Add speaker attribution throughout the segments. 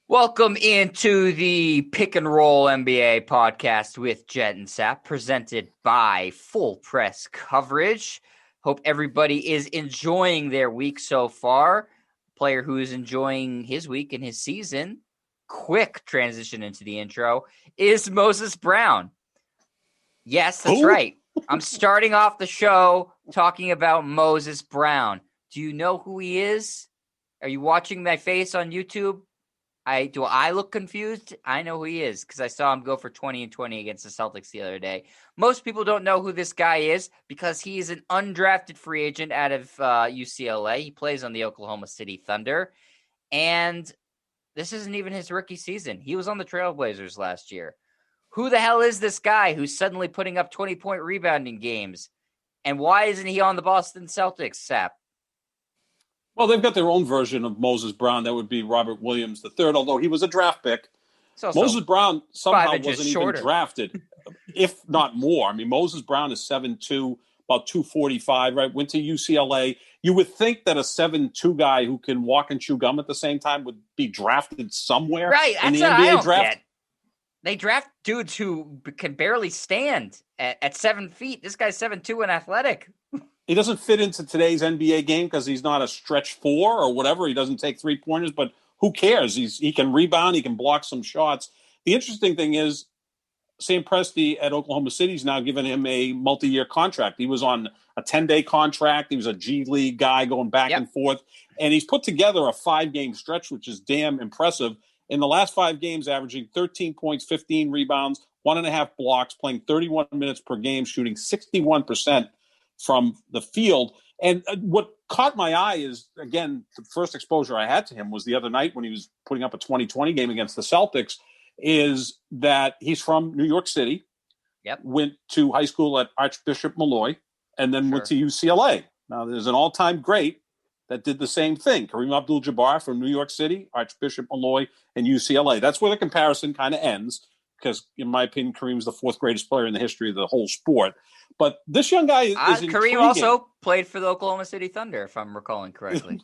Speaker 1: Welcome into the Pick and Roll NBA podcast with Jet and Sap, presented by Full Press Coverage. Hope everybody is enjoying their week so far. Player who is enjoying his week and his season, quick transition into the intro, is Moses Brown. Yes, that's right. I'm starting off the show talking about Moses Brown. Do you know who he is? Are you watching my face on YouTube? Do I look confused? I know who he is because I saw him go for 20 and 20 against the Celtics the other day. Most people don't know who this guy is because he is an undrafted free agent out of UCLA. He plays on the Oklahoma City Thunder. And this isn't even his rookie season. He was on the Trailblazers last year. Who the hell is this guy who's suddenly putting up 20-point rebounding games? And why isn't he on the Boston Celtics, Sap?
Speaker 2: Well, they've got their own version of Moses Brown. That would be Robert Williams III, although he was a draft pick. Moses Brown somehow wasn't even drafted, if not more. I mean, Moses Brown is 7'2", about 245, right? Went to UCLA. You would think that a 7'2" guy who can walk and chew gum at the same time would be drafted somewhere in the NBA draft.
Speaker 1: They draft dudes who can barely stand at 7 feet. This guy's 7'2" and athletic.
Speaker 2: He doesn't fit into today's NBA game because he's not a stretch four or whatever. He doesn't take three-pointers, but who cares? He can rebound. He can block some shots. The interesting thing is Sam Presti at Oklahoma City is now giving him a multi-year contract. He was on a 10-day contract. He was a G League guy going back and forth. And he's put together a 5-game stretch, which is damn impressive. In the last 5 games, averaging 13 points, 15 rebounds, 1.5 blocks, playing 31 minutes per game, shooting 61% from the field. And what caught my eye is, again, the first exposure I had to him was the other night when he was putting up a 20-20 game against the Celtics, is that he's from New York City, went to high school at Archbishop Malloy, and then went to UCLA. Now, there's an all-time great that did the same thing. Kareem Abdul-Jabbar from New York City, Archbishop Malloy, and UCLA. That's where the comparison kind of ends because, in my opinion, Kareem's the 4th greatest player in the history of the whole sport. But this young guy is
Speaker 1: Kareem also played for the Oklahoma City Thunder, if I'm recalling correctly.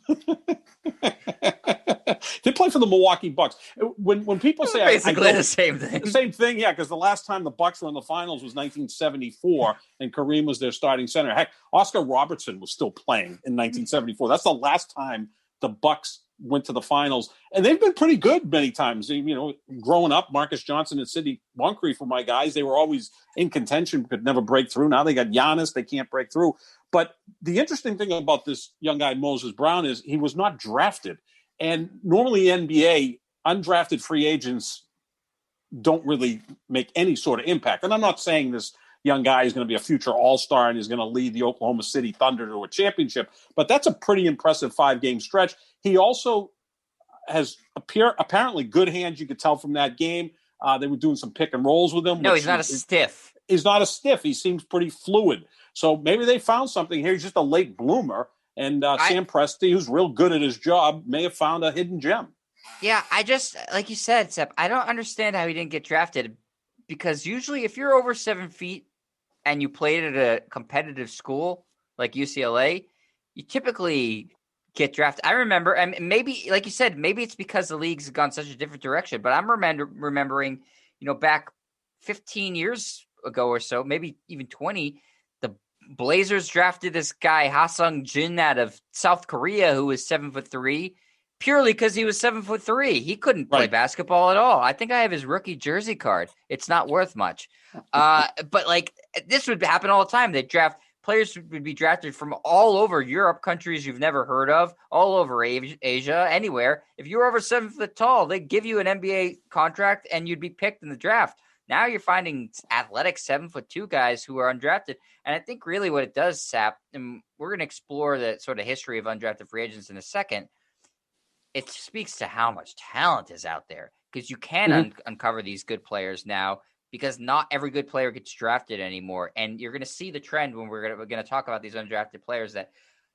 Speaker 2: They play for the Milwaukee Bucks. When people say
Speaker 1: basically the same thing.
Speaker 2: The same thing, yeah, because the last time the Bucks were in the finals was 1974, and Kareem was their starting center. Heck, Oscar Robertson was still playing in 1974. That's the last time the Bucks went to the finals, and they've been pretty good many times. You know, growing up, Marcus Johnson and Sidney Moncrief were my guys. They were always in contention, could never break through. Now they got Giannis, they can't break through. But the interesting thing about this young guy, Moses Brown, is he was not drafted. And normally NBA, undrafted free agents don't really make any sort of impact. And I'm not saying this young guy is going to be a future all-star and is going to lead the Oklahoma City Thunder to a championship, but that's a pretty impressive 5-game stretch. He also has apparently good hands. You could tell from that game. They were doing some pick and rolls with him.
Speaker 1: No, he's not a stiff.
Speaker 2: He's not a stiff. He seems pretty fluid. So maybe they found something here. He's just a late bloomer. And Sam Presti, who's real good at his job, may have found a hidden gem.
Speaker 1: Yeah, I just, like you said, Sep, I don't understand how he didn't get drafted, because usually if you're over 7 feet and you played at a competitive school like UCLA, you typically get drafted. I remember, and maybe, like you said, maybe it's because the league's gone such a different direction, but I'm remembering, back 15 years ago or so, maybe even 20, the Blazers drafted this guy, Ha-Sung Jin, out of South Korea, who was 7'3", purely because he was 7'3". He couldn't play basketball at all. I think I have his rookie jersey card. It's not worth much. But like, this would happen all the time. They draft players would be drafted from all over Europe, countries you've never heard of, all over Asia, anywhere. If you were over 7 foot tall, they'd give you an NBA contract and you'd be picked in the draft. Now you're finding athletic 7'2" guys who are undrafted. And I think really what it does, Sap, and we're going to explore the sort of history of undrafted free agents in a second. It speaks to how much talent is out there, because you can uncover these good players now, because not every good player gets drafted anymore. And you're going to see the trend when we're going to talk about these undrafted players that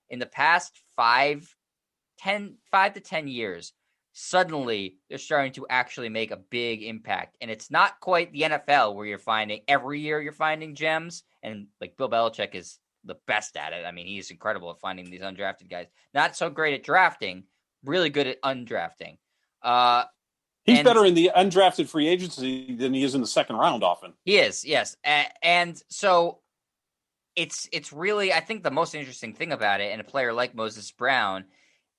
Speaker 1: in the past 5 to 10 years, suddenly they're starting to actually make a big impact. And it's not quite the NFL where every year you're finding gems. And like Bill Belichick is the best at it. I mean, he's incredible at finding these undrafted guys. Not so great at drafting, really good at undrafting.
Speaker 2: He's better in the undrafted free agency than he is in the second round often.
Speaker 1: He is, yes. And so it's really, I think the most interesting thing about it, and a player like Moses Brown,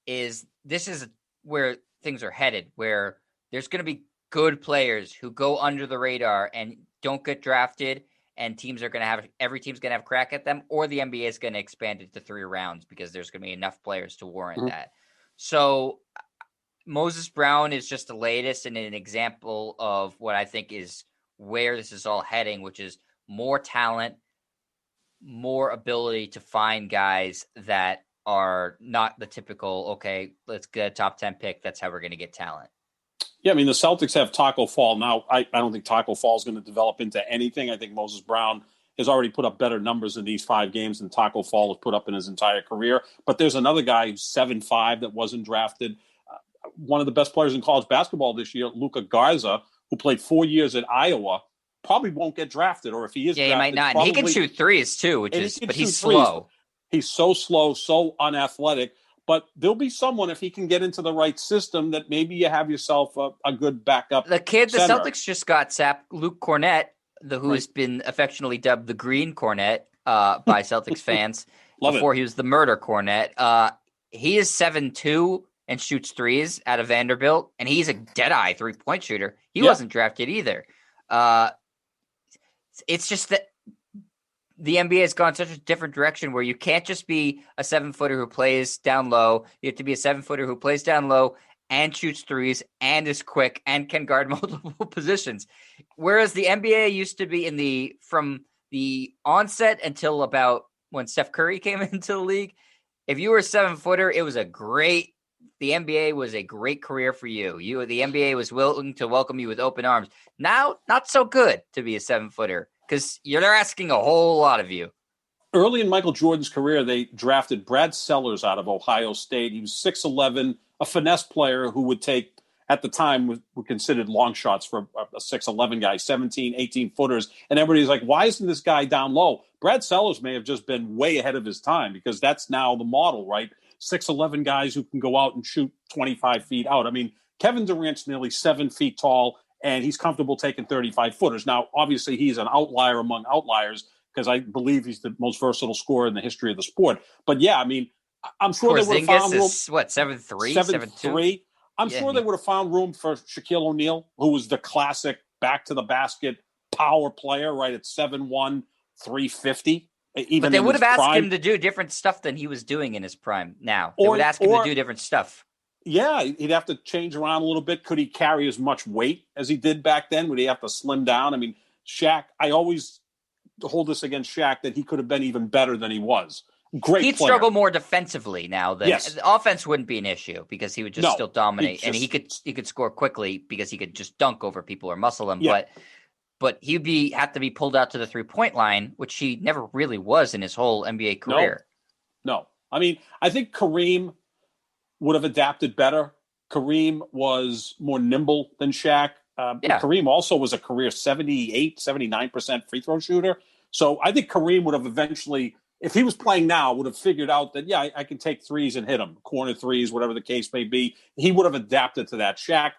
Speaker 1: is this is where things are headed, where there's going to be good players who go under the radar and don't get drafted, and every team's going to have a crack at them, or the NBA is going to expand it to 3 rounds because there's going to be enough players to warrant that. So Moses Brown is just the latest and an example of what I think is where this is all heading, which is more talent, more ability to find guys that are not the typical, okay, let's get a top 10 pick. That's how we're going to get talent.
Speaker 2: Yeah, I mean, the Celtics have Taco Fall. Now, I don't think Taco Fall is going to develop into anything. I think Moses Brown has already put up better numbers in these 5 games than Taco Fall has put up in his entire career. But there's another guy who's 7'5" that wasn't drafted. One of the best players in college basketball this year, Luca Garza, who played 4 years at Iowa, probably won't get drafted. Or if he is drafted,
Speaker 1: he might not.
Speaker 2: Probably,
Speaker 1: he can shoot threes too, but he's slow.
Speaker 2: He's so slow, so unathletic. But there'll be someone, if he can get into the right system, that maybe you have yourself a good backup.
Speaker 1: The kid
Speaker 2: center.
Speaker 1: The Celtics just got sapped, Luke Cornett, who has been affectionately dubbed the Green Cornet by Celtics fans before he was the Murder Cornet. He is 7'2" and shoots threes out of Vanderbilt, and he's a dead-eye three-point shooter. He wasn't drafted either. It's just that the NBA has gone such a different direction where you can't just be a 7-footer who plays down low. You have to be a 7-footer who plays down low and shoots threes and is quick and can guard multiple positions. Whereas the NBA used to be from the onset until about when Seth Curry came into the league, if you were a 7-footer, the NBA was a great career for you. The NBA was willing to welcome you with open arms. Now, not so good to be a 7-footer. Because they're asking a whole lot of you.
Speaker 2: Early in Michael Jordan's career, they drafted Brad Sellers out of Ohio State. He was 6'11", a finesse player who would take, at the time, were considered long shots for a 6'11 guy, 17, 18-footers. And everybody's like, why isn't this guy down low? Brad Sellers may have just been way ahead of his time because that's now the model, right? 6'11 guys who can go out and shoot 25 feet out. I mean, Kevin Durant's nearly 7 feet tall, and he's comfortable taking 35-footers. Now, obviously, he's an outlier among outliers because I believe he's the most versatile scorer in the history of the sport. But, yeah, I mean, I'm sure they would have found room.
Speaker 1: Is, 7'3",
Speaker 2: 7'3". I'm sure they would have found room for Shaquille O'Neal, who was the classic back-to-the-basket power player, right, at 7'1", 350.
Speaker 1: But they would have asked him to do different stuff than he was doing in his prime now. They would ask him to do different stuff.
Speaker 2: Yeah, he'd have to change around a little bit. Could he carry as much weight as he did back then? Would he have to slim down? I mean, Shaq, I always hold this against Shaq that he could have been even better than he was. Great
Speaker 1: He'd
Speaker 2: player.
Speaker 1: struggle more defensively now. The offense wouldn't be an issue because he would just still dominate. And he could score quickly because he could just dunk over people or muscle them.
Speaker 2: Yeah.
Speaker 1: But he'd have to be pulled out to the 3-point line, which he never really was in his whole NBA career.
Speaker 2: No. I mean, I think Kareem would have adapted better. Kareem was more nimble than Shaq. Kareem also was a career 78, 79% free throw shooter. So I think Kareem would have eventually, if he was playing now, would have figured out that, I can take threes and hit them, corner threes, whatever the case may be. He would have adapted to that. Shaq,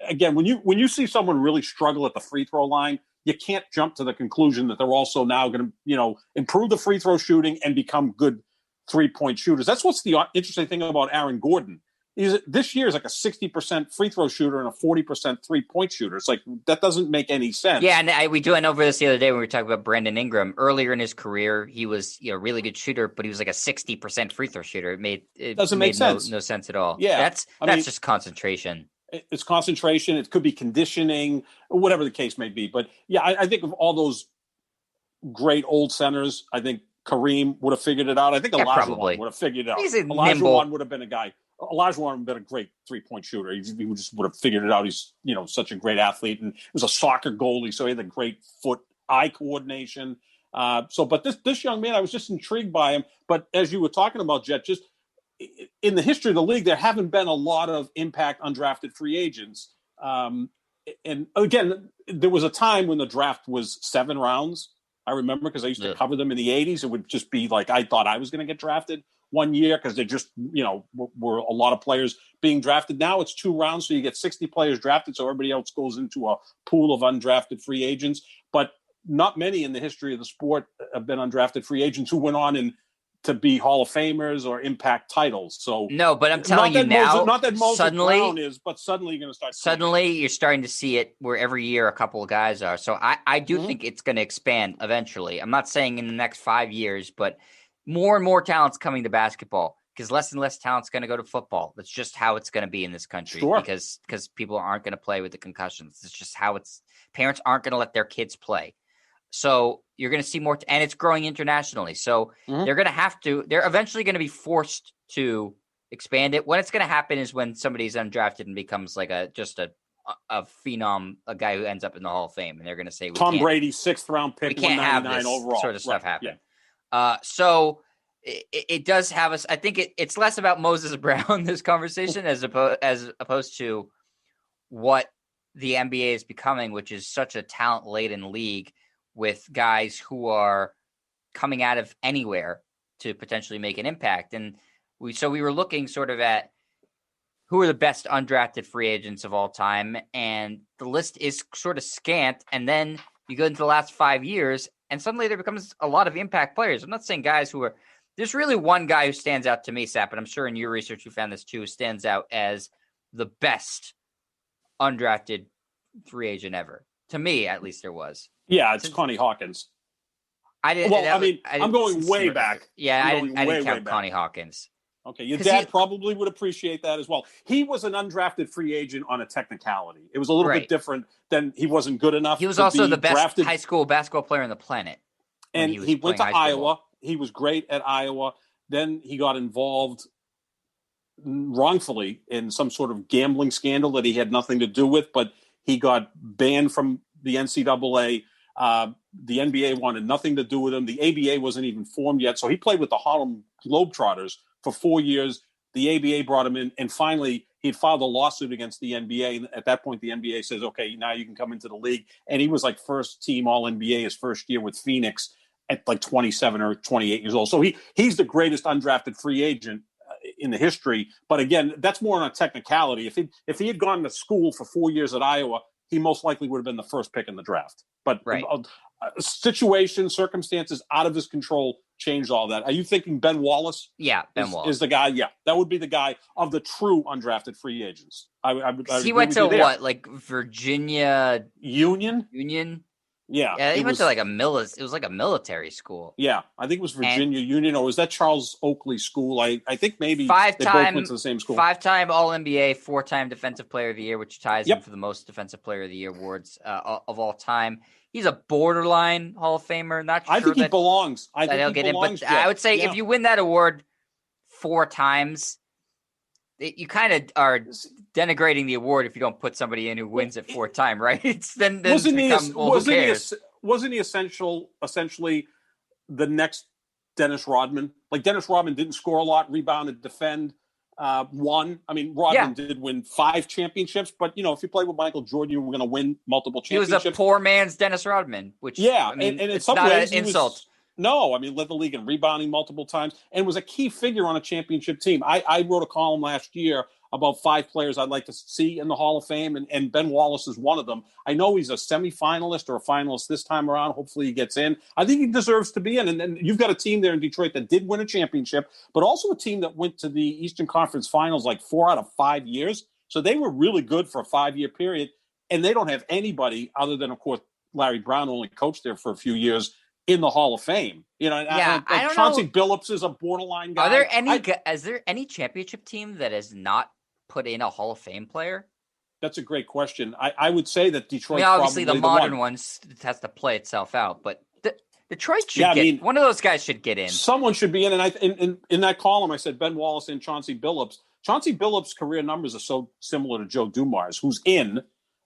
Speaker 2: again, when you see someone really struggle at the free throw line, you can't jump to the conclusion that they're also now going to, improve the free throw shooting and become good 3-point shooters. That's what's the interesting thing about Aaron Gordon. This year is like a 60% free throw shooter and a 40% 3-point shooter. It's like, that doesn't make any sense.
Speaker 1: Yeah, and I went over this the other day when we were talking about Brandon Ingram. Earlier in his career, he was a really good shooter, but he was like a 60% free throw shooter. It doesn't make sense. No sense at all.
Speaker 2: Yeah,
Speaker 1: that's just concentration.
Speaker 2: It's concentration. It could be conditioning, whatever the case may be. But yeah, I think of all those great old centers, I think Kareem would have figured it out. I think Olajuwon would have figured it out. Olajuwon would have been a guy. Olajuwon would have been a great 3-point shooter. He just would have figured it out. He's such a great athlete, and he was a soccer goalie, so he had a great foot-eye coordination. But this young man, I was just intrigued by him. But as you were talking about, Jet, just in the history of the league, there haven't been a lot of impact undrafted free agents. And again, there was a time when the draft was 7 rounds. I remember because I used to cover them in the 80s. It would just be like I thought I was going to get drafted one year because they're just, were a lot of players being drafted. Now it's 2 rounds, so you get 60 players drafted, so everybody else goes into a pool of undrafted free agents. But not many in the history of the sport have been undrafted free agents who went on and to be Hall of Famers or impact titles. So
Speaker 1: no, but I'm telling you now,
Speaker 2: not that Moses
Speaker 1: suddenly,
Speaker 2: Brown is, but suddenly you're going to start.
Speaker 1: Suddenly, you're starting to see it where every year a couple of guys are. So I do think it's going to expand eventually. I'm not saying in the next 5 years, but more and more talent's coming to basketball because less and less talent's going to go to football. That's just how it's going to be in this country because people aren't going to play with the concussions. It's just how parents aren't going to let their kids play. So you're going to see more, and it's growing internationally. So they're eventually going to be forced to expand it. When it's going to happen is when somebody's undrafted and becomes like a phenom, a guy who ends up in the Hall of Fame, and they're going to say
Speaker 2: Tom Brady, 6th round pick,
Speaker 1: we can't have this
Speaker 2: overall.
Speaker 1: sort of stuff happen.
Speaker 2: Yeah.
Speaker 1: So it does have us. I think it's less about Moses Brown this conversation as opposed to what the NBA is becoming, which is such a talent laden league with guys who are coming out of anywhere to potentially make an impact. And we were looking sort of at who are the best undrafted free agents of all time. And the list is sort of scant. And then you go into the last 5 years and suddenly there becomes a lot of impact players. I'm not saying guys there's really one guy who stands out to me, Sap, and I'm sure in your research you found this too, stands out as the best undrafted free agent ever. To me, at least there was.
Speaker 2: Yeah, it's Connie Hawkins.
Speaker 1: I'm
Speaker 2: going way back.
Speaker 1: Yeah, I didn't count Connie Hawkins.
Speaker 2: Okay, your dad probably would appreciate that as well. He was an undrafted free agent on a technicality. It was a little bit different than he wasn't good enough.
Speaker 1: He was also the best high school basketball player on the planet.
Speaker 2: And he went to Iowa. He was great at Iowa. Then he got involved wrongfully in some sort of gambling scandal that he had nothing to do with, but he got banned from the NCAA. The NBA wanted nothing to do with him. The ABA wasn't even formed yet. So he played with the Harlem Globetrotters for 4 years. The ABA brought him in, and finally he'd filed a lawsuit against the NBA. And at that point, the NBA says, okay, now you can come into the league. And he was like first team All-NBA his first year with Phoenix at like 27 or 28 years old. So he's the greatest undrafted free agent in the history. But again, that's more on a technicality. If he had gone to school for 4 years at Iowa, he most likely would have been the first pick in the draft. But circumstances out of his control changed all that. Are you thinking Ben Wallace?
Speaker 1: Yeah, Ben Wallace
Speaker 2: is the guy. Yeah, that would be the guy of the true undrafted free agents.
Speaker 1: He went to what, like Virginia
Speaker 2: Union?
Speaker 1: Yeah, he went to like it was like a military school.
Speaker 2: Yeah, I think it was Virginia Union, or was that Charles Oakley School? I think maybe they both went to the same school.
Speaker 1: 5-time All-NBA, 4-time Defensive Player of the Year, which ties him for the most Defensive Player of the Year awards of all time. He's a borderline Hall of Famer. Not sure.
Speaker 2: I think he belongs. I think
Speaker 1: he'll
Speaker 2: he
Speaker 1: get
Speaker 2: belongs,
Speaker 1: in, but I would say if you win that award 4 times, you kind of are denigrating the award if you don't put somebody in who wins it 4 times, right? Wasn't
Speaker 2: he essentially the next Dennis Rodman? Like Dennis Rodman didn't score a lot, rebounded, defend, won. I mean, Rodman did win 5 championships, but if you play with Michael Jordan, you were going to win multiple championships.
Speaker 1: He was a poor man's Dennis Rodman, which and in
Speaker 2: some
Speaker 1: not
Speaker 2: ways
Speaker 1: an insult.
Speaker 2: Led the league in rebounding multiple times and was a key figure on a championship team. I wrote a column last year about 5 players I'd like to see in the Hall of Fame, and Ben Wallace is one of them. I know he's a semifinalist or a finalist this time around. Hopefully he gets in. I think he deserves to be in. And you've got a team there in Detroit that did win a championship, but also a team that went to the Eastern Conference Finals like 4 out of 5 years. So they were really good for a 5-year period, and they don't have anybody other than, of course, Larry Brown only coached there for a few years in the Hall of Fame.
Speaker 1: I don't
Speaker 2: Chauncey
Speaker 1: know.
Speaker 2: Billups is a borderline guy.
Speaker 1: Is there any championship team that has not put in a Hall of Fame player?
Speaker 2: That's a great question. I would say that Detroit.
Speaker 1: Obviously the modern ones has to play itself out, but Detroit should one of those guys should get in.
Speaker 2: Someone should be in. And in that column, I said Ben Wallace and Chauncey Billups. Chauncey Billups' career numbers are so similar to Joe Dumars, who's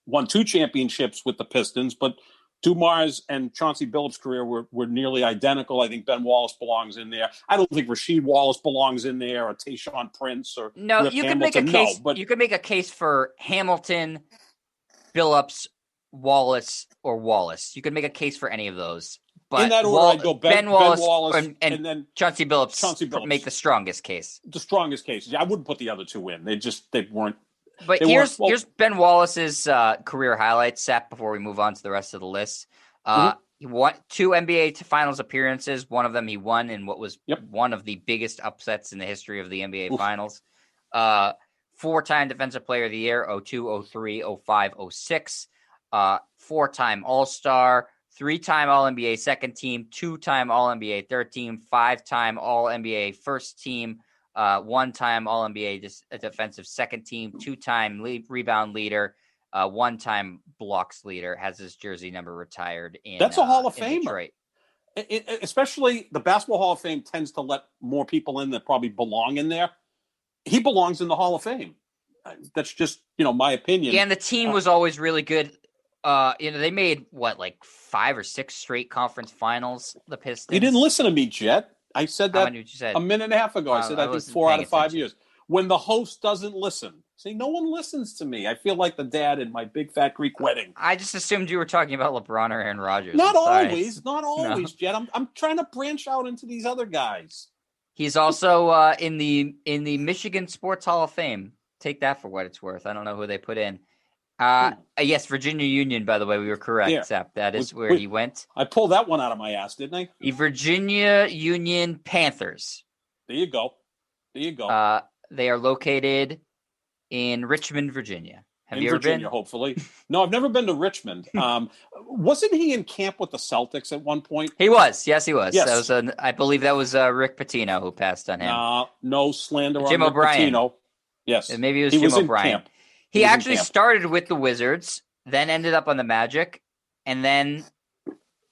Speaker 2: won 2 championships with the Pistons, but Dumars and Chauncey Billups' career were nearly identical. I think Ben Wallace belongs in there. I don't think Rasheed Wallace belongs in there, or Tayshaun Prince, or Rip
Speaker 1: you
Speaker 2: Hamilton.
Speaker 1: Could make a case. You could make a case for Hamilton, Billups, Wallace, or Wallace. You could make a case for any of those. But
Speaker 2: in that order, I'd go Ben Wallace
Speaker 1: and
Speaker 2: then
Speaker 1: Chauncey
Speaker 2: Chauncey
Speaker 1: Billups
Speaker 2: Billups.
Speaker 1: make the strongest case.
Speaker 2: The strongest cases. I wouldn't put the other two in. They weren't.
Speaker 1: But here's Ben Wallace's career highlights, Seth, before we move on to the rest of the list. He won 2 NBA Finals appearances. One of them he won in what was one of the biggest upsets in the history of the NBA Finals. 4-time Defensive Player of the Year, 02, 03, 05, 06. 4-time All-Star, 3-time All-NBA second team, 2-time All-NBA third team, 5-time All-NBA first team, 1-time All-NBA defensive second team, 2-time rebound leader, 1-time blocks leader, has his jersey number retired in
Speaker 2: That's a Hall of Famer.
Speaker 1: Detroit.
Speaker 2: Especially the Basketball Hall of Fame tends to let more people in that probably belong in there. He belongs in the Hall of Fame. That's just, my opinion.
Speaker 1: Yeah, and the team was always really good. They made 5 or 6 straight conference finals, the Pistons.
Speaker 2: You didn't listen to me, Jet. I said that a minute and a half ago. I said I think 4 out of 5 years. When the host doesn't listen. See, no one listens to me. I feel like the dad in my big fat Greek wedding.
Speaker 1: I just assumed you were talking about LeBron or Aaron Rodgers.
Speaker 2: Not always, no. Jet. I'm trying to branch out into these other guys.
Speaker 1: He's also in the Michigan Sports Hall of Fame. Take that for what it's worth. I don't know who they put in. Yes, Virginia Union, by the way. We were correct, Seth. That is where he went.
Speaker 2: I pulled that one out of my ass, didn't I?
Speaker 1: The Virginia Union Panthers.
Speaker 2: There you go.
Speaker 1: They are located in Richmond, Virginia. Have you ever
Speaker 2: been? Hopefully. No, I've never been to Richmond. Wasn't he in camp with the Celtics at one point?
Speaker 1: He was. Yes, he was.
Speaker 2: Yes.
Speaker 1: That was I believe that was Rick Pitino who passed on him.
Speaker 2: No slander
Speaker 1: Jim
Speaker 2: on
Speaker 1: O'Brien.
Speaker 2: Rick Pitino. Yes.
Speaker 1: Maybe it was Jim O'Brien. He actually started with the Wizards, then ended up on the Magic, and then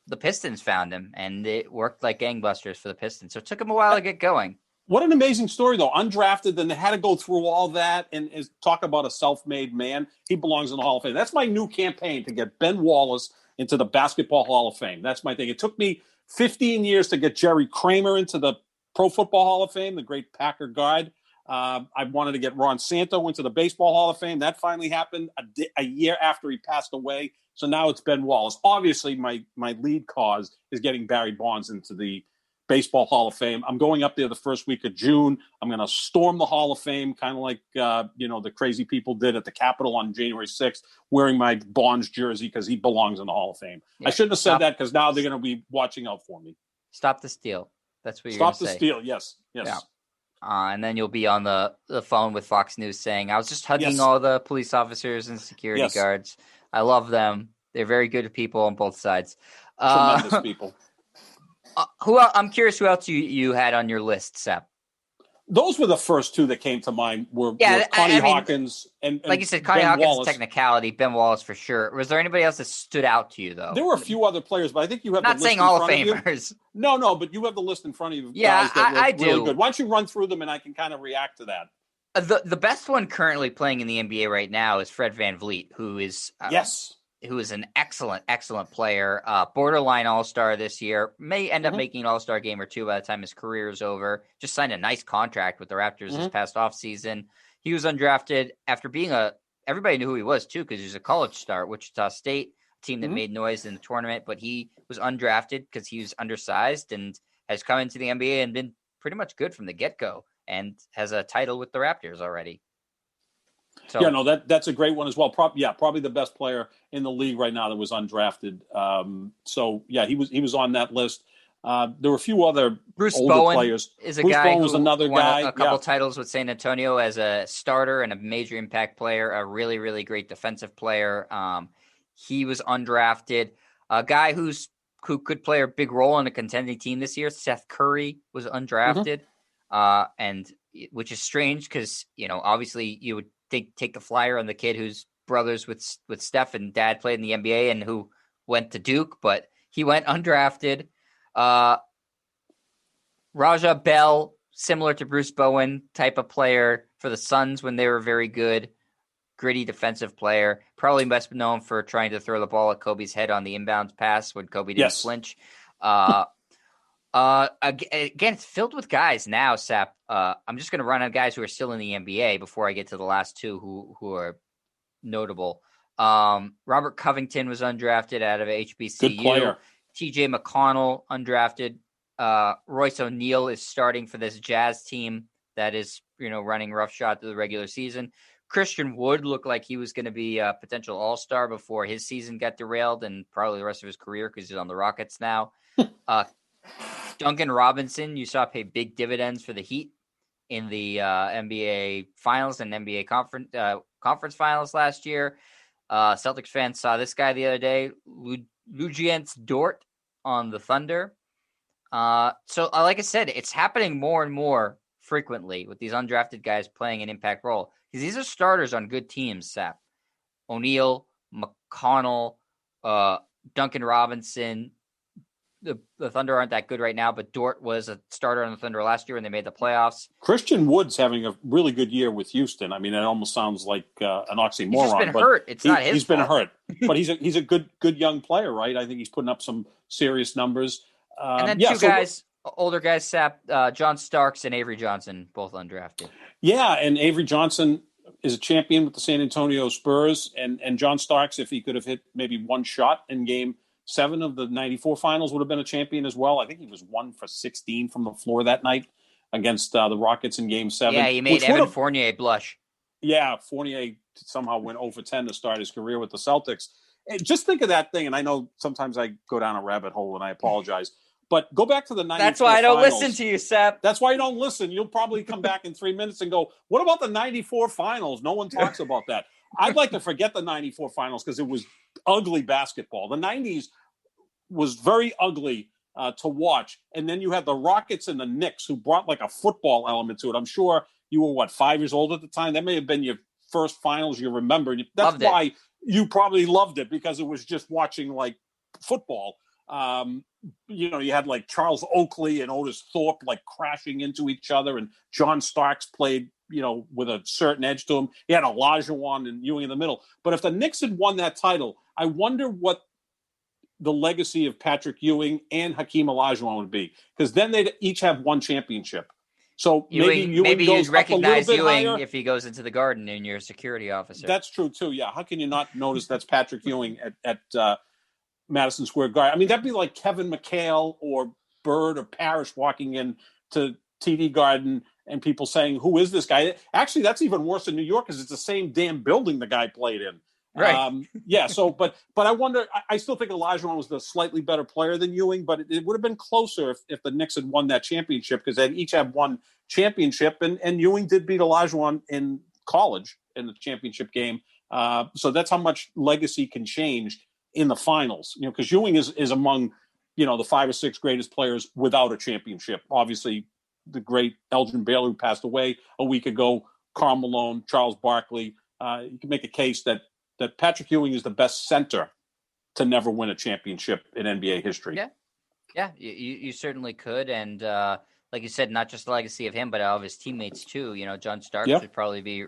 Speaker 1: the Pistons found him, and it worked like gangbusters for the Pistons. So it took him a while to get going.
Speaker 2: What an amazing story, though. Undrafted, then they had to go through all that and talk about a self-made man. He belongs in the Hall of Fame. That's my new campaign, to get Ben Wallace into the Basketball Hall of Fame. That's my thing. It took me 15 years to get Jerry Kramer into the Pro Football Hall of Fame, the great Packer guard. I wanted to get Ron Santo into the Baseball Hall of Fame. That finally happened a year after he passed away. So now it's Ben Wallace. Obviously, my lead cause is getting Barry Bonds into the Baseball Hall of Fame. I'm going up there the first week of June. I'm going to storm the Hall of Fame, kind of like the crazy people did at the Capitol on January 6th, wearing my Bonds jersey because he belongs in the Hall of Fame. Yeah, I shouldn't have said that because now they're going to be watching out for me.
Speaker 1: Stop the steal. That's what you're going to say.
Speaker 2: Stop the steal. Yes.
Speaker 1: Yeah. And then you'll be on the phone with Fox News saying, I was just hugging all the police officers and security guards. I love them. They're very good people on both sides.
Speaker 2: Tremendous people.
Speaker 1: I'm curious who else you had on your list, Sep.
Speaker 2: Those were the first two that came to mind. Were Connie Hawkins and
Speaker 1: like you said, Connie
Speaker 2: Ben
Speaker 1: Hawkins
Speaker 2: Wallace.
Speaker 1: Technicality, Ben Wallace for sure. Was there anybody else that stood out to you though?
Speaker 2: There were a few other players, but I think you have
Speaker 1: not
Speaker 2: the list
Speaker 1: saying
Speaker 2: in
Speaker 1: Hall of
Speaker 2: front
Speaker 1: Famers.
Speaker 2: Of you. No, but you have the list in front of you.
Speaker 1: Yeah,
Speaker 2: guys that
Speaker 1: I
Speaker 2: look really
Speaker 1: do.
Speaker 2: Good. Why don't you run through them and I can kind of react to that.
Speaker 1: The best one currently playing in the NBA right now is Fred VanVleet, who is who is an excellent player, borderline All-Star this year, may end up making an All-Star game or two by the time his career is over. Just signed a nice contract with the Raptors this past offseason. He was undrafted after being everybody knew who he was too, because he was a college star at Wichita State, a team that made noise in the tournament, but he was undrafted because he was undersized and has come into the NBA and been pretty much good from the get-go and has a title with the Raptors already. So,
Speaker 2: that's a great one as well. Probably the best player in the league right now that was undrafted. He was on that list. There were a few other older players.
Speaker 1: Is a
Speaker 2: Bruce
Speaker 1: guy
Speaker 2: Bowen was
Speaker 1: who
Speaker 2: another
Speaker 1: won
Speaker 2: guy.
Speaker 1: a couple titles with San Antonio as a starter and a major impact player, a really, really great defensive player. He was undrafted. A guy who could play a big role in a contending team this year, Seth Curry, was undrafted, and which is strange because, obviously you would take the flyer on the kid who's brothers with Steph and dad played in the NBA and who went to Duke, but he went undrafted. Raja Bell, similar to Bruce Bowen type of player for the Suns when they were very good, gritty defensive player, probably best known for trying to throw the ball at Kobe's head on the inbounds pass when Kobe didn't flinch. Again, it's filled with guys now, Sap. I'm just going to run on guys who are still in the NBA before I get to the last two who are notable. Robert Covington was undrafted out of HBCU.
Speaker 2: Good player.
Speaker 1: TJ McConnell, undrafted. Royce O'Neal is starting for this Jazz team that is, running roughshod through the regular season. Christian Wood looked like he was going to be a potential all-star before his season got derailed and probably the rest of his career because he's on the Rockets now. Duncan Robinson, you saw pay big dividends for the Heat in the NBA Finals and NBA Conference Finals last year. Celtics fans saw this guy the other day, Lugience Dort on the Thunder. So like I said, it's happening more and more frequently with these undrafted guys playing an impact role because these are starters on good teams. Sap, O'Neal, McConnell, Duncan Robinson. The Thunder aren't that good right now, but Dort was a starter on the Thunder last year when they made the playoffs.
Speaker 2: Christian Wood's having a really good year with Houston. I mean, it almost sounds like an oxymoron.
Speaker 1: He's just been hurt. It's not his fault.
Speaker 2: Been hurt, but he's a good young player, right? I think he's putting up some serious numbers.
Speaker 1: And then two guys, older guys, Sap, John Starks and Avery Johnson, both undrafted.
Speaker 2: Yeah, and Avery Johnson is a champion with the San Antonio Spurs, and John Starks, if he could have hit maybe one shot in Game 7 of the 94 finals, would have been a champion as well. I think he was 1 for 16 from the floor that night against the Rockets in Game 7.
Speaker 1: Yeah, he made Evan Fournier blush.
Speaker 2: Yeah, Fournier somehow went 0 for 10 to start his career with the Celtics. And just think of that thing, and I know sometimes I go down a rabbit hole, and I apologize. But go back to the 94
Speaker 1: That's why I don't
Speaker 2: finals.
Speaker 1: listen to you, Sap.
Speaker 2: That's why you don't listen. You'll probably come back in 3 minutes and go, what about the 94 finals? No one talks about that. I'd like to forget the 94 finals because it was ugly basketball. The 90s was very ugly to watch. And then you had the Rockets and the Knicks who brought like a football element to it. I'm sure you were, 5 years old at the time? That may have been your first finals you remember. That's why you probably loved it, because it was just watching like football. You had like Charles Oakley and Otis Thorpe like crashing into each other, and John Starks played, with a certain edge to him. He had Olajuwon and Ewing in the middle. But if the Knicks had won that title, I wonder what the legacy of Patrick Ewing and Hakeem Olajuwon would be, because then they'd each have one championship. So maybe you'd
Speaker 1: recognize Ewing
Speaker 2: higher
Speaker 1: if he goes into the Garden and you're a security officer.
Speaker 2: That's true too. Yeah, how can you not notice that's Patrick Ewing at Madison Square Garden? I mean, that'd be like Kevin McHale or Bird or Parrish walking in to TD Garden and people saying, "Who is this guy?" Actually, that's even worse in New York because it's the same damn building the guy played in.
Speaker 1: Right.
Speaker 2: Yeah. So, but I wonder. I still think Olajuwon was the slightly better player than Ewing, but it would have been closer if the Knicks had won that championship, because they each have one championship, and Ewing did beat Olajuwon in college in the championship game. So that's how much legacy can change in the finals. Because Ewing is among the 5 or 6 greatest players without a championship. Obviously, the great Elgin Baylor, who passed away a week ago, Karl Malone, Charles Barkley. You can make a case that Patrick Ewing is the best center to never win a championship in NBA history.
Speaker 1: Yeah, you certainly could. And like you said, not just the legacy of him, but of his teammates too. John Starks would probably be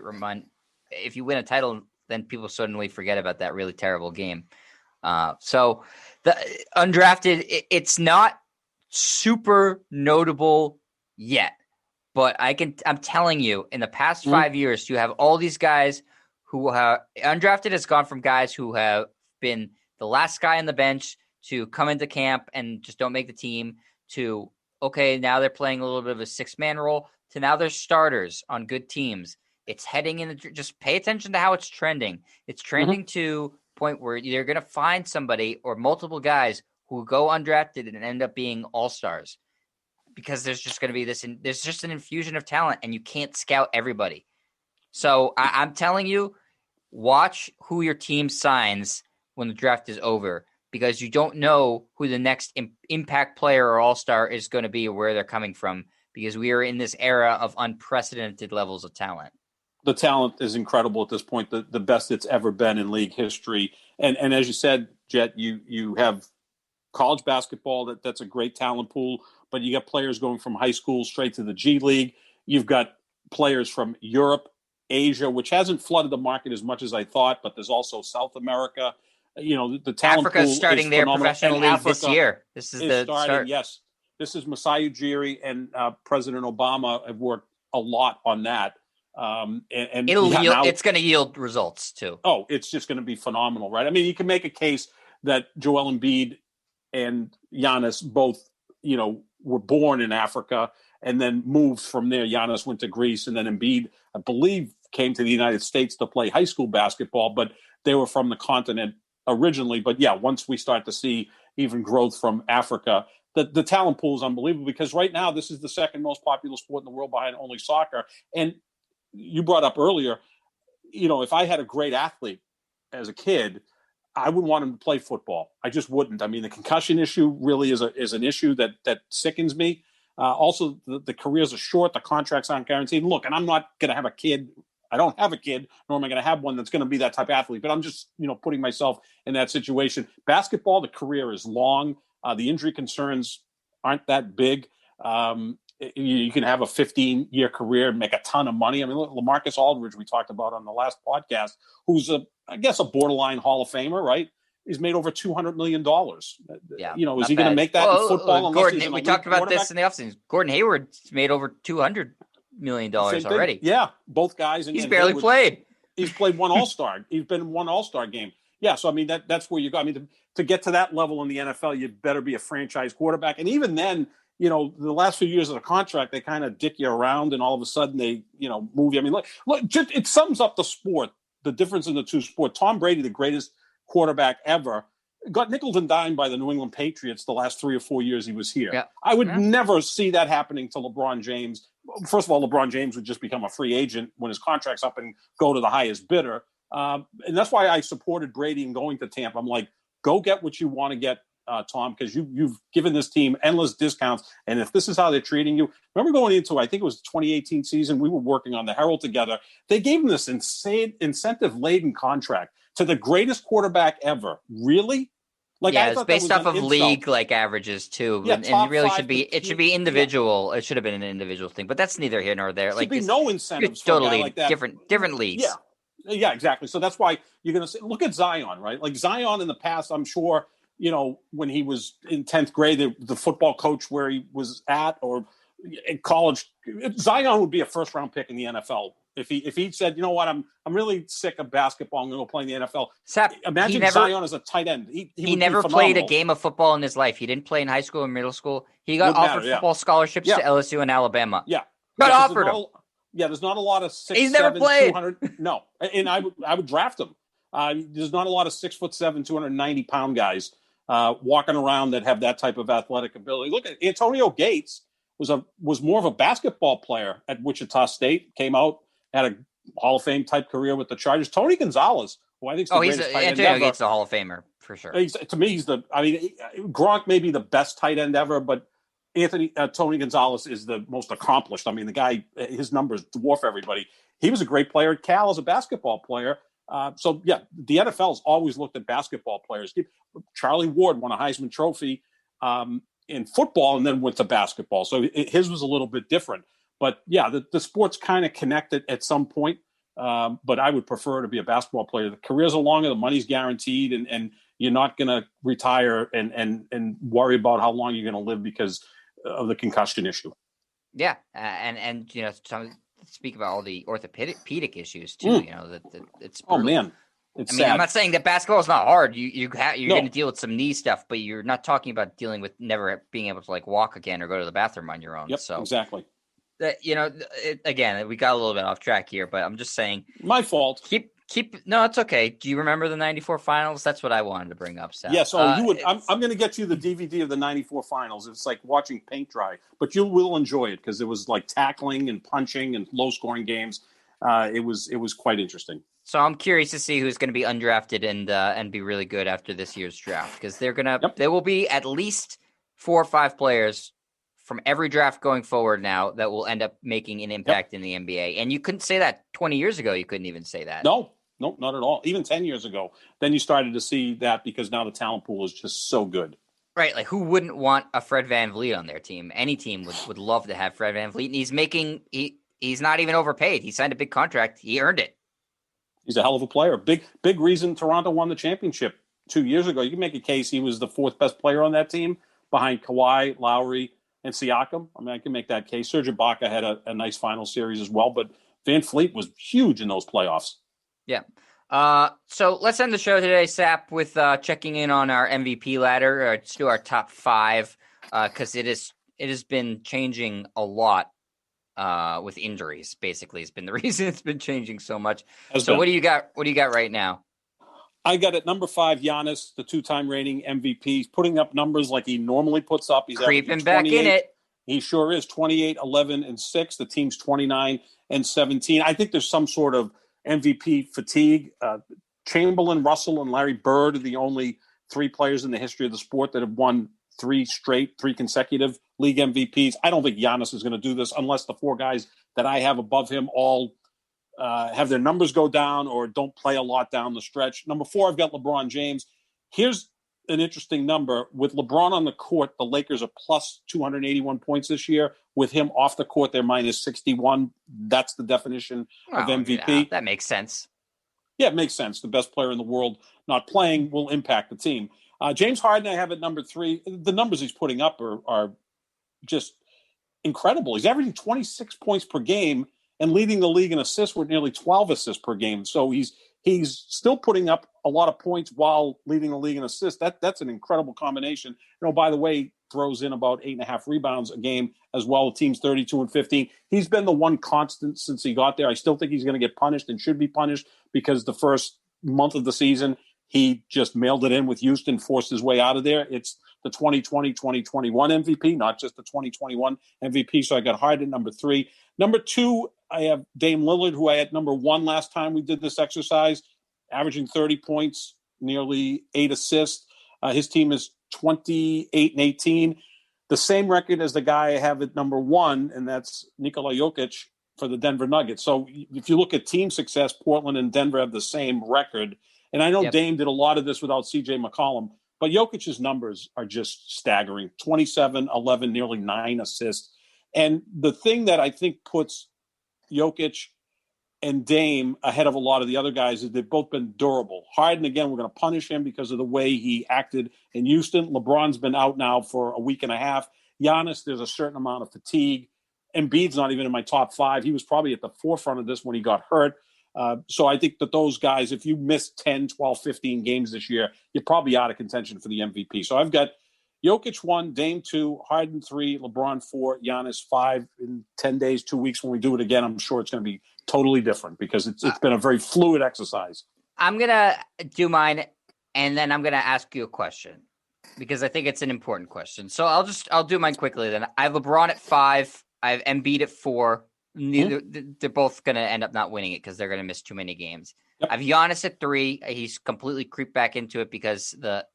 Speaker 1: if you win a title, then people suddenly forget about that really terrible game. So the undrafted, it's not super notable yet, but I'm telling you, in the past 5 years, you have all these guys who have undrafted has gone from guys who have been the last guy on the bench to come into camp and just don't make the team to, okay, now they're playing a little bit of a 6-man role, to now they're starters on good teams. It's heading in just pay attention to how it's trending. It's trending to a point where you're going to find somebody or multiple guys who go undrafted and end up being all-stars, because there's just going to be there's just an infusion of talent, and you can't scout everybody. So I'm telling you, watch who your team signs when the draft is over, because you don't know who the next impact player or all-star is going to be or where they're coming from, because we are in this era of unprecedented levels of talent.
Speaker 2: The talent is incredible at this point, the best it's ever been in league history. And as you said, Jet, you have college basketball, that's a great talent pool, but you got players going from high school straight to the G League. You've got players from Europe, Asia, which hasn't flooded the market as much as I thought, but there's also South America. The talent
Speaker 1: Africa's
Speaker 2: pool
Speaker 1: starting
Speaker 2: is
Speaker 1: their
Speaker 2: phenomenal.
Speaker 1: professional
Speaker 2: And
Speaker 1: league
Speaker 2: Africa
Speaker 1: this year. This is the start.
Speaker 2: Yes, this is Masai Ujiri, and President Obama have worked a lot on that. And
Speaker 1: it's going to yield results too.
Speaker 2: Oh, it's just going to be phenomenal, right? I mean, you can make a case that Joel Embiid and Giannis both, were born in Africa and then moved from there. Giannis went to Greece, and then Embiid, I believe, came to the United States to play high school basketball, but they were from the continent originally. But yeah, once we start to see even growth from Africa, the talent pool is unbelievable, because right now this is the second most popular sport in the world behind only soccer. And you brought up earlier, if I had a great athlete as a kid, I wouldn't want him to play football. I just wouldn't. I mean, the concussion issue really is an issue that sickens me. Also, the careers are short. The contracts aren't guaranteed. Look, and I'm not going to have a kid. I don't have a kid, nor am I going to have one that's going to be that type of athlete. But I'm just, putting myself in that situation. Basketball, the career is long. The injury concerns aren't that big. You can have a 15-year career and make a ton of money. I mean, look, LaMarcus Aldridge, we talked about on the last podcast, who's I guess a borderline Hall of Famer, right? He's made over $200 million.
Speaker 1: Yeah,
Speaker 2: is he going to make that in football?
Speaker 1: Gordon, we talked about this in the offseason. Gordon Hayward's made over $200 million already.
Speaker 2: Yeah, both guys.
Speaker 1: He's barely played.
Speaker 2: He's played one All-Star. He's been in one All-Star game. Yeah, so I mean that's where you go. I mean, to get to that level in the NFL, you better be a franchise quarterback. And even then, the last few years of the contract, they kind of dick you around, and all of a sudden they, move you. I mean, look, it sums up the sport, the difference in the two sports. Tom Brady, the greatest quarterback ever, got nickeled and dimed by the New England Patriots the last 3 or 4 years he was here. Yeah. I would never see that happening to LeBron James. First of all, LeBron James would just become a free agent when his contract's up and go to the highest bidder. And that's why I supported Brady in going to Tampa. I'm like, go get what you want to get, Tom, because you've given this team endless discounts. And if this is how they're treating you, remember going into, I think it was the 2018 season, we were working on the Herald together. They gave him this insane incentive-laden contract to the greatest quarterback ever. Really?
Speaker 1: Like, yeah, it's based off of league averages too. Yeah, and it really should be individual. Yeah. It should have been an individual thing, but that's neither here nor there.
Speaker 2: Should be no incentives.
Speaker 1: Totally
Speaker 2: like that.
Speaker 1: different leagues.
Speaker 2: Yeah, exactly. So that's why you're going to say, look at Zion, right? Like Zion in the past, I'm sure, when he was in 10th grade, the football coach where he was at, or in college, Zion would be a first round pick in the NFL. If he said, you know what, I'm really sick of basketball, I'm going to go play in the NFL. Imagine Zion as a tight end. He
Speaker 1: never played a game of football in his life. He didn't play in high school and middle school. He got offered football scholarships to LSU and Alabama.
Speaker 2: Yeah.
Speaker 1: Got offered him.
Speaker 2: There's not a lot of 6'7",
Speaker 1: He's never played.
Speaker 2: 200. No, and I would draft him. There's not a lot of 6'7", 290-pound guys walking around that have that type of athletic ability. Look at Antonio Gates was more of a basketball player at Wichita State. Came out, had a Hall of Fame type career with the Chargers. Tony Gonzalez, who I think is the greatest tight end ever.
Speaker 1: Antonio Gates is a Hall of Famer for sure.
Speaker 2: To me, Gronk may be the best tight end ever, but Tony Gonzalez is the most accomplished. I mean, the guy, his numbers dwarf everybody. He was a great player at Cal as a basketball player. So, the NFL's always looked at basketball players. Charlie Ward won a Heisman Trophy in football and then went to basketball. So his was a little bit different. But, the sport's kind of connected at some point. But I would prefer to be a basketball player. The careers are longer, the money's guaranteed, and you're not going to retire and worry about how long you're going to live because of the concussion issue.
Speaker 1: Yeah, and speak about all the orthopedic issues too. It's brutal.
Speaker 2: Oh man, it's sad.
Speaker 1: I'm not saying that basketball is not hard. You're going to deal with some knee stuff, but you're not talking about dealing with never being able to walk again or go to the bathroom on your own.
Speaker 2: Yep,
Speaker 1: so
Speaker 2: exactly.
Speaker 1: Again, we got a little bit off track here, but I'm just saying.
Speaker 2: My fault.
Speaker 1: No, it's okay. Do you remember the 94 finals? That's what I wanted to bring up, Seth.
Speaker 2: Yeah, so you would. I'm going to get you the DVD of the 94 finals. It's like watching paint dry, but you will enjoy it because it was like tackling and punching and low scoring games. It was quite interesting.
Speaker 1: So I'm curious to see who's going to be undrafted and be really good after this year's draft, because there will be at least 4 or 5 players from every draft going forward now that will end up making an impact in the NBA. And you couldn't say that 20 years ago. You couldn't even say that.
Speaker 2: No, not at all. Even 10 years ago. Then you started to see that because now the talent pool is just so good.
Speaker 1: Right. Like, who wouldn't want a Fred VanVleet on their team? Any team would love to have Fred VanVleet. And he's not even overpaid. He signed a big contract. He earned it.
Speaker 2: He's a hell of a player. Big reason Toronto won the championship 2 years ago. You can make a case he was the 4th best player on that team behind Kawhi, Lowry, and Siakam. I mean, I can make that case. Serge Ibaka had a nice final series as well, but VanVleet was huge in those playoffs.
Speaker 1: Yeah. So let's end the show today, Sap, with checking in on our MVP ladder. Let's do our top 5 because it has been changing a lot with injuries. Basically, it's been the reason it's been changing so much. What do you got? What do you got right now?
Speaker 2: I got at number 5, Giannis, the 2-time reigning MVP. He's putting up numbers like he normally puts up. He's
Speaker 1: creeping back in it.
Speaker 2: He sure is. 28, 11, and 6. The team's 29 and 17. I think there's some sort of MVP fatigue. Chamberlain, Russell, and Larry Bird are the only 3 players in the history of the sport that have won 3 consecutive league MVPs. I don't think Giannis is going to do this unless the 4 guys that I have above him all have their numbers go down or don't play a lot down the stretch. Number 4, I've got LeBron James. Here's an interesting number. With LeBron on the court, the Lakers are plus 281 points this year. With him off the court, they're minus 61. That's the definition of MVP.
Speaker 1: Yeah, that makes sense.
Speaker 2: Yeah, it makes sense. The best player in the world not playing will impact the team. James Harden, I have at number 3. The numbers he's putting up are just incredible. He's averaging 26 points per game and leading the league in assists with nearly 12 assists per game. So he's still putting up a lot of points while leading the league in assists. That's an incredible combination. By the way, throws in about 8.5 rebounds a game as well. The team's 32 and 15. He's been the one constant since he got there. I still think he's going to get punished and should be punished because the first month of the season, he just mailed it in with Houston, forced his way out of there. It's the 2020-2021 MVP, not just the 2021 MVP. So I got Harden at number 3. Number 2, I have Dame Lillard, who I had number 1 last time we did this exercise, averaging 30 points, nearly 8 assists. His team is 28 and 18. The same record as the guy I have at number 1, and that's Nikola Jokic for the Denver Nuggets. So if you look at team success, Portland and Denver have the same record. And I know Dame did a lot of this without CJ McCollum, but Jokic's numbers are just staggering. 27, 11, nearly 9 assists. And the thing that I think puts Jokic and Dame ahead of a lot of the other guys is they've both been durable. Harden, again, we're going to punish him because of the way he acted in Houston. LeBron's been out now for a week and a half. Giannis, there's a certain amount of fatigue. Embiid's not even in my top 5. He was probably at the forefront of this when he got hurt. So I think that those guys, if you miss 10, 12, 15 games this year, you're probably out of contention for the MVP. So I've got Jokic 1, Dame 2, Harden 3, LeBron 4, Giannis 5. In 10 days, 2 weeks, when we do it again, I'm sure it's going to be totally different because it's been a very fluid exercise. I'm
Speaker 1: going to do mine, and then I'm going to ask you a question because I think it's an important question. So I'll do mine quickly then. I have LeBron at 5. I have Embiid at 4. They're both going to end up not winning it because they're going to miss too many games. Yep. I have Giannis at 3. He's completely creeped back into it because the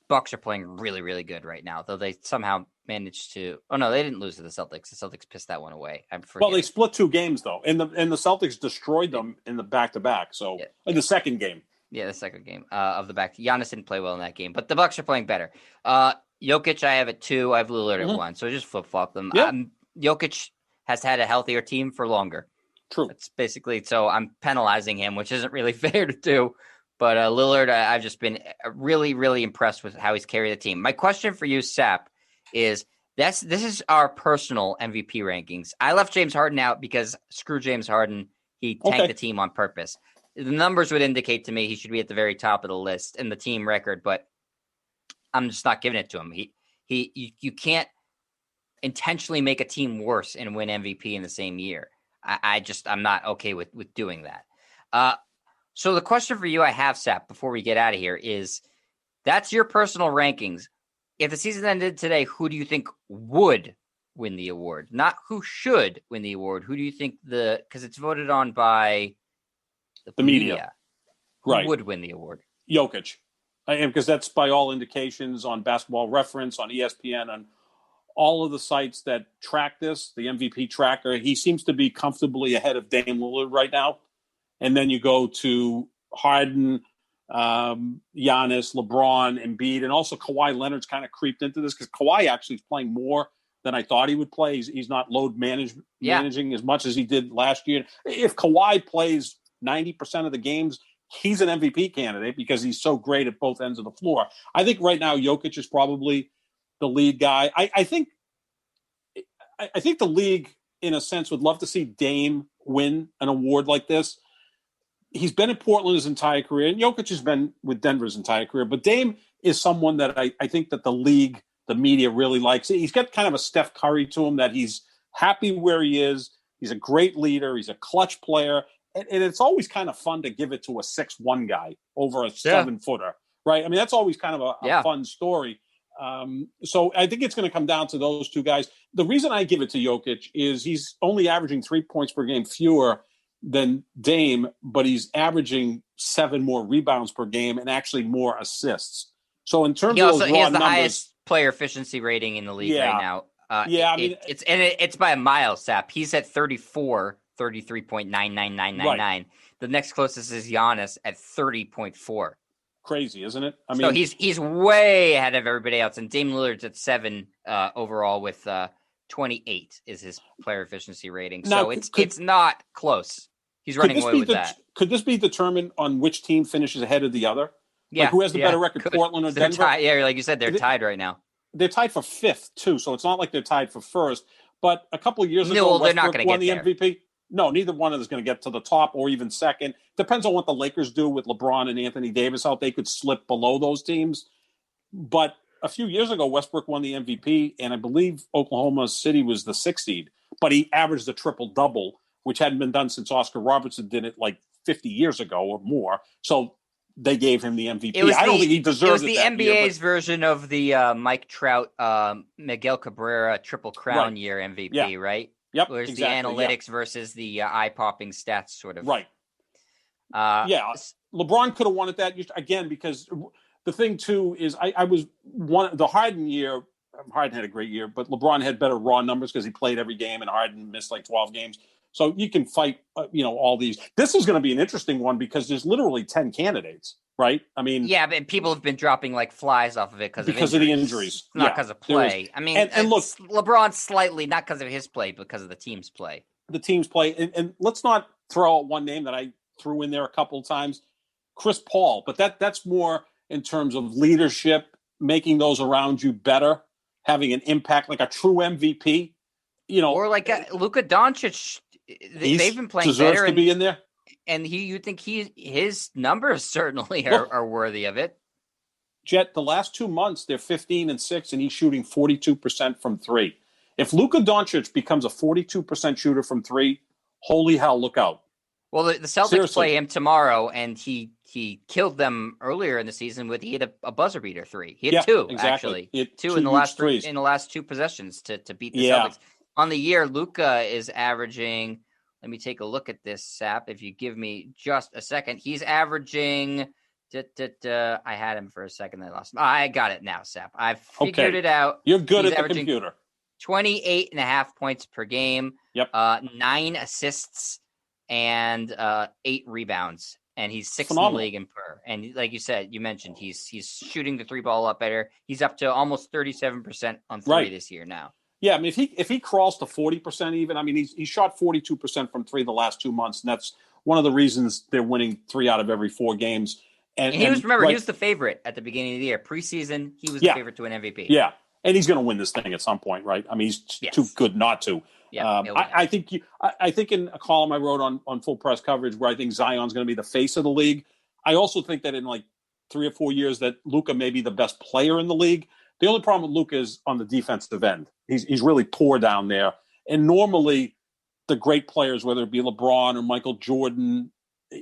Speaker 1: Bucks are playing really, really good right now, though they somehow managed to. Oh no, they didn't lose to the Celtics. The Celtics pissed that one away.
Speaker 2: Well, they split 2 games though, and the Celtics destroyed them in the back-to-back. So in the second game,
Speaker 1: the second game of the back. Giannis didn't play well in that game, but the Bucks are playing better. Jokic, I have at 2. I have Lillard at 1. So just flip flop them.
Speaker 2: Yep.
Speaker 1: Jokic has had a healthier team for longer.
Speaker 2: True.
Speaker 1: It's basically so I'm penalizing him, which isn't really fair to do. But Lillard, I've just been really, really impressed with how he's carried the team. My question for you, Sap, is this is our personal MVP rankings. I left James Harden out because screw James Harden. He tanked the team on purpose. The numbers would indicate to me he should be at the very top of the list in the team record, but I'm just not giving it to him. You can't intentionally make a team worse and win MVP in the same year. I'm not okay with doing that. So the question for you I have, Sap, before we get out of here is, that's your personal rankings. If the season ended today, who do you think would win the award? Not who should win the award. Who do you think because it's voted on by the media. Right. Who would win the award?
Speaker 2: Jokic. Because that's by all indications on Basketball Reference, on ESPN, on all of the sites that track this, the MVP tracker. He seems to be comfortably ahead of Dame Lillard right now. And then you go to Harden, Giannis, LeBron, Embiid, and also Kawhi Leonard's kind of creeped into this because Kawhi actually is playing more than I thought he would play. He's not managing as much as he did last year. If Kawhi plays 90% of the games, he's an MVP candidate because he's so great at both ends of the floor. I think right now Jokic is probably the lead guy. I think the league, in a sense, would love to see Dame win an award like this. he's been in Portland his entire career, and Jokic has been with Denver his entire career. But Dame is someone that I think that the league, the media really likes. He's got kind of a Steph Curry to him, that he's happy where he is. He's a great leader. He's a clutch player. And it's always kind of fun to give it to a 6'1" guy over a 7-footer, right? I mean, that's always kind of a fun story. So I think it's going to come down to those two guys. The reason I give it to Jokic is he's only averaging 3 points per game fewer than Dame, but he's averaging 7 more rebounds per game and actually more assists. So in terms of those raw
Speaker 1: he has the
Speaker 2: numbers,
Speaker 1: highest player efficiency rating in the league right now. It's by a mile, Sap. He's at 33.99999.
Speaker 2: Right.
Speaker 1: The next closest is Giannis at 30.4.
Speaker 2: Crazy, isn't it? I
Speaker 1: mean,
Speaker 2: mean,
Speaker 1: so he's way ahead of everybody else, and Dame Lillard's at 7 overall with 28 is his player efficiency rating. So it's not close. He's running away with that.
Speaker 2: Could this be determined on which team finishes ahead of the other?
Speaker 1: Yeah.
Speaker 2: Like who has the better record, Portland or Denver?
Speaker 1: Like you said, they're tied right now.
Speaker 2: They're tied for 5th, too, so it's not like they're tied for 1st. But a couple of years ago, Westbrook won the MVP. No, neither one of them is going to get to the top or even second. Depends on what the Lakers do with LeBron and Anthony Davis out. They could slip below those teams. But a few years ago, Westbrook won the MVP, and I believe Oklahoma City was the 6th seed. But he averaged a triple-double, which hadn't been done since Oscar Robertson did it like 50 years ago or more. So they gave him the MVP. I don't think he deserved it.
Speaker 1: It was the NBA's version of the Mike Trout, Miguel Cabrera Triple Crown year MVP, right?
Speaker 2: Yep.
Speaker 1: Where's the analytics versus the eye-popping stats sort of.
Speaker 2: Right. LeBron could have won it that year, again, because the thing, too, is I was the Harden year. Harden had a great year, but LeBron had better raw numbers because he played every game, and Harden missed like 12 games. So you can fight, all these. This is going to be an interesting one because there's literally 10 candidates, right? I mean,
Speaker 1: yeah, but people have been dropping like flies off of it because
Speaker 2: of the injuries,
Speaker 1: not because of play. I mean, and look, LeBron slightly not because of his play, but because of the team's play.
Speaker 2: The team's play, and let's not throw out one name that I threw in there a couple of times, Chris Paul. But that's more in terms of leadership, making those around you better, having an impact, like a true MVP.
Speaker 1: Or like Luca Doncic. They've been playing
Speaker 2: deserves
Speaker 1: better
Speaker 2: to be in there,
Speaker 1: and you think his numbers certainly are worthy of it.
Speaker 2: Jet, the last 2 months they're 15-6, and he's shooting 42% from 3. If Luca Doncic becomes a 42% shooter from 3, holy hell, look out!
Speaker 1: Well, the Celtics play him tomorrow, and he killed them earlier in the season he hit a buzzer beater 3. He had 2 actually, two in the last 3 in the last 2 possessions to beat the Celtics. On the year, Luca is averaging, let me take a look at this, Sap. If you give me just a second, he's averaging, I had him for a second. I lost him. I got it now, Sap. I've figured it out.
Speaker 2: You're good at the computer.
Speaker 1: 28.5 points per game,
Speaker 2: Yep.
Speaker 1: 9 assists, and 8 rebounds. And he's 6th in the league in per. And like you mentioned, he's shooting the 3 ball a lot better. He's up to almost 37% on 3 this year now.
Speaker 2: Yeah, I mean, if he crawls to 40% even, I mean, he shot 42% from 3 the last 2 months, and that's one of the reasons they're winning 3 out of every 4 games. And he was
Speaker 1: the favorite at the beginning of the year. Preseason, he was the favorite to an MVP.
Speaker 2: Yeah, and he's going to win this thing at some point, right? I mean, he's too good not to.
Speaker 1: Yeah,
Speaker 2: I think in a column I wrote on Full Press Coverage where I think Zion's going to be the face of the league. I also think that in like 3 or 4 years that Luca may be the best player in the league. The only problem with Luka is on the defensive end. He's really poor down there. And normally the great players, whether it be LeBron or Michael Jordan,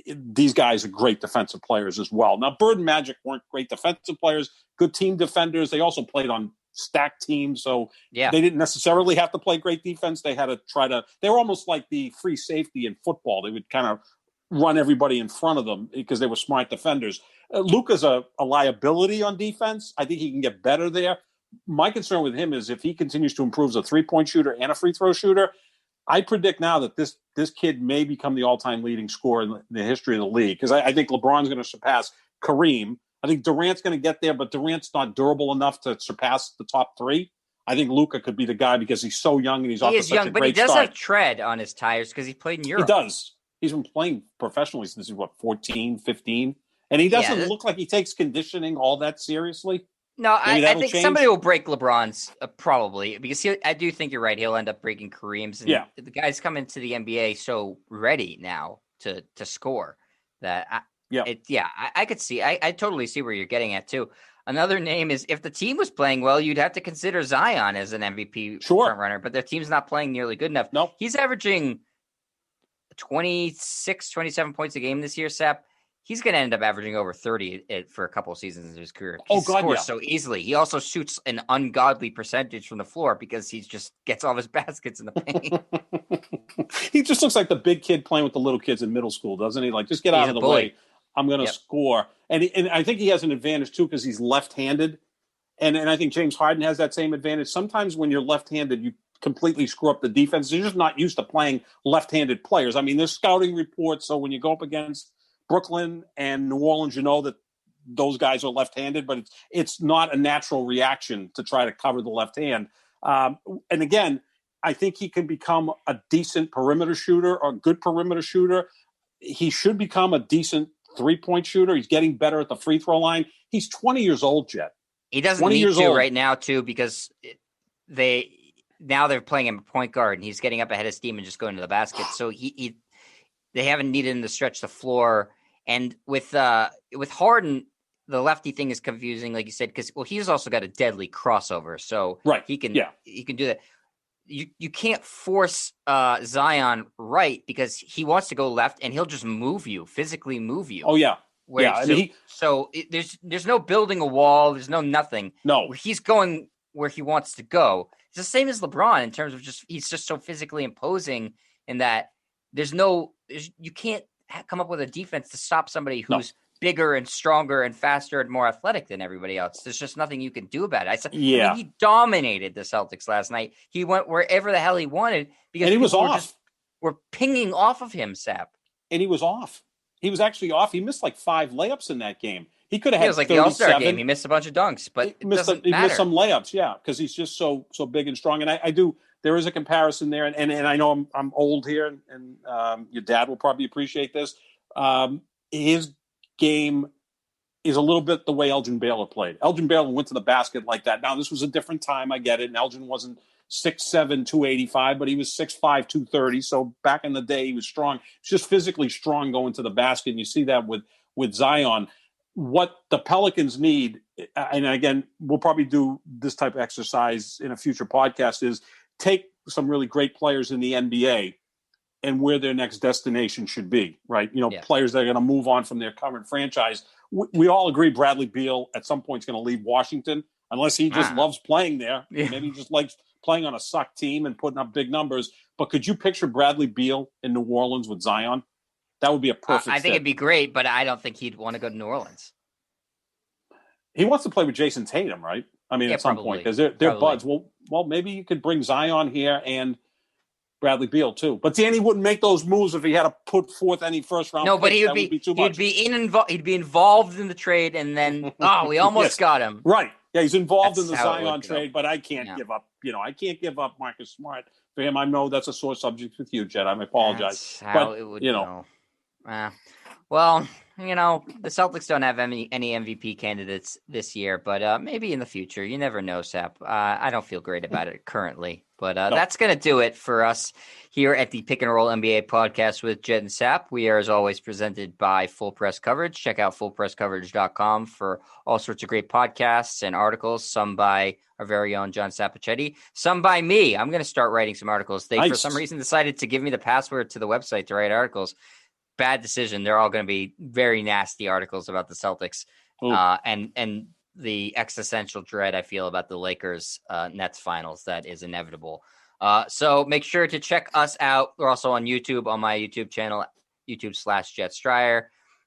Speaker 2: these guys are great defensive players as well. Now, Bird and Magic weren't great defensive players, good team defenders. They also played on stacked teams, so they didn't necessarily have to play great defense. They had to they were almost like the free safety in football. They would kind of run everybody in front of them because they were smart defenders. Luka's a liability on defense. I think he can get better there. My concern with him is if he continues to improve as a 3-point shooter and a free throw shooter, I predict now that this kid may become the all-time leading scorer in the history of the league because I think LeBron's going to surpass Kareem. I think Durant's going to get there, but Durant's not durable enough to surpass the top 3. I think Luka could be the guy because he's so young and he's off to such a great start.
Speaker 1: But he does have tread on his tires because he played in Europe.
Speaker 2: He does. He's been playing professionally since he's, 14, 15? And he doesn't look like he takes conditioning all that seriously.
Speaker 1: No, I think somebody will break LeBron's probably because I do think you're right. He'll end up breaking Kareem's. And the guys come into the NBA so ready now to score. that. I could see. I totally see where you're getting at too. Another name is if the team was playing well, you'd have to consider Zion as an MVP front runner, but their team's not playing nearly good enough.
Speaker 2: No,
Speaker 1: he's averaging 26, 27 points a game this year, Sap. He's going to end up averaging over 30 for a couple of seasons in his career. He scores so easily. He also shoots an ungodly percentage from the floor because he just gets all his baskets in the paint.
Speaker 2: He just looks like the big kid playing with the little kids in middle school, doesn't he? Like, just get out of the way. I'm going to score. And I think he has an advantage, too, because he's left-handed. And I think James Harden has that same advantage. Sometimes when you're left-handed, you completely screw up the defense. You're just not used to playing left-handed players. I mean, there's scouting reports, so when you go up against Brooklyn and New Orleans, you know that those guys are left-handed, but it's not a natural reaction to try to cover the left hand. And again, I think he can become a decent perimeter shooter or a good perimeter shooter. He should become a decent three-point shooter. He's getting better at the free throw line. He's 20 years old, Jet.
Speaker 1: He doesn't need to right now, too, because they're playing him a point guard, and he's getting up ahead of steam and just going to the basket. So they haven't needed him to stretch the floor. And with Harden, the lefty thing is confusing, like you said, because he's also got a deadly crossover, so he can do that. You can't force Zion right because he wants to go left, and he'll just physically move you.
Speaker 2: Oh yeah,
Speaker 1: there's no building a wall. There's no nothing.
Speaker 2: No,
Speaker 1: he's going where he wants to go. It's the same as LeBron in terms of he's just so physically imposing in that you can't come up with a defense to stop somebody who's bigger and stronger and faster and more athletic than everybody else. There's just nothing you can do about it. I mean, he dominated the Celtics last night. He went wherever the hell he wanted because
Speaker 2: he was off.
Speaker 1: We're pinging off of him, Sap.
Speaker 2: And he was off. He was actually off. He missed like 5 layups in that game. He could have had. It
Speaker 1: was like the All-Star game. He missed a bunch of dunks, but he missed some
Speaker 2: layups. Yeah, because he's just so big and strong. And I do. There is a comparison there, and I know I'm old here, and your dad will probably appreciate this. His game is a little bit the way Elgin Baylor played. Elgin Baylor went to the basket like that. Now, this was a different time. I get it. And Elgin wasn't 6'7", 285, but he was 6'5", 230. So back in the day, he was strong. He's just physically strong going to the basket. And you see that with Zion. What the Pelicans need, and again, we'll probably do this type of exercise in a future podcast, is take some really great players in the NBA and where their next destination should be, right? Players that are going to move on from their current franchise. We all agree Bradley Beal at some point is going to leave Washington unless he just loves playing there. Yeah. Maybe he just likes playing on a suck team and putting up big numbers. But could you picture Bradley Beal in New Orleans with Zion? That would be a perfect
Speaker 1: I think it'd be great, but I don't think he'd want to go to New Orleans.
Speaker 2: He wants to play with Jason Tatum, right? I mean, at some point, because they're buds. Well, maybe you could bring Zion here and Bradley Beal too. But Danny wouldn't make those moves if he had to put forth any first round.
Speaker 1: No, but he'd be involved in the trade, and then we almost got him.
Speaker 2: Right? Yeah, he's involved in the Zion trade, but I can't give up. I can't give up Marcus Smart for him. I know that's a sore subject with you, Jed. I apologize.
Speaker 1: That's how it would go. Well, the Celtics don't have any MVP candidates this year, but maybe in the future. You never know, Sap. I don't feel great about it currently, but that's going to do it for us here at the Pick and Roll NBA podcast with Jed and Sap. We are, as always, presented by Full Press Coverage. Check out fullpresscoverage.com for all sorts of great podcasts and articles, some by our very own John Sapichetti, some by me. I'm going to start writing some articles. They, for some reason, decided to give me the password to the website to write articles. Bad decision. They're all going to be very nasty articles about the Celtics and the existential dread I feel about the Lakers Nets finals that is inevitable. So make sure to check us out. We're also on YouTube, on my YouTube channel, YouTube/JetStryer.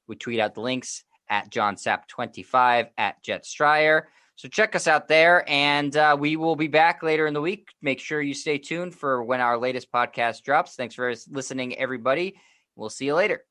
Speaker 1: We tweet out the links at JohnSap25 at JetStryer. So check us out there, and we will be back later in the week. Make sure you stay tuned for when our latest podcast drops. Thanks for listening, everybody. We'll see you later.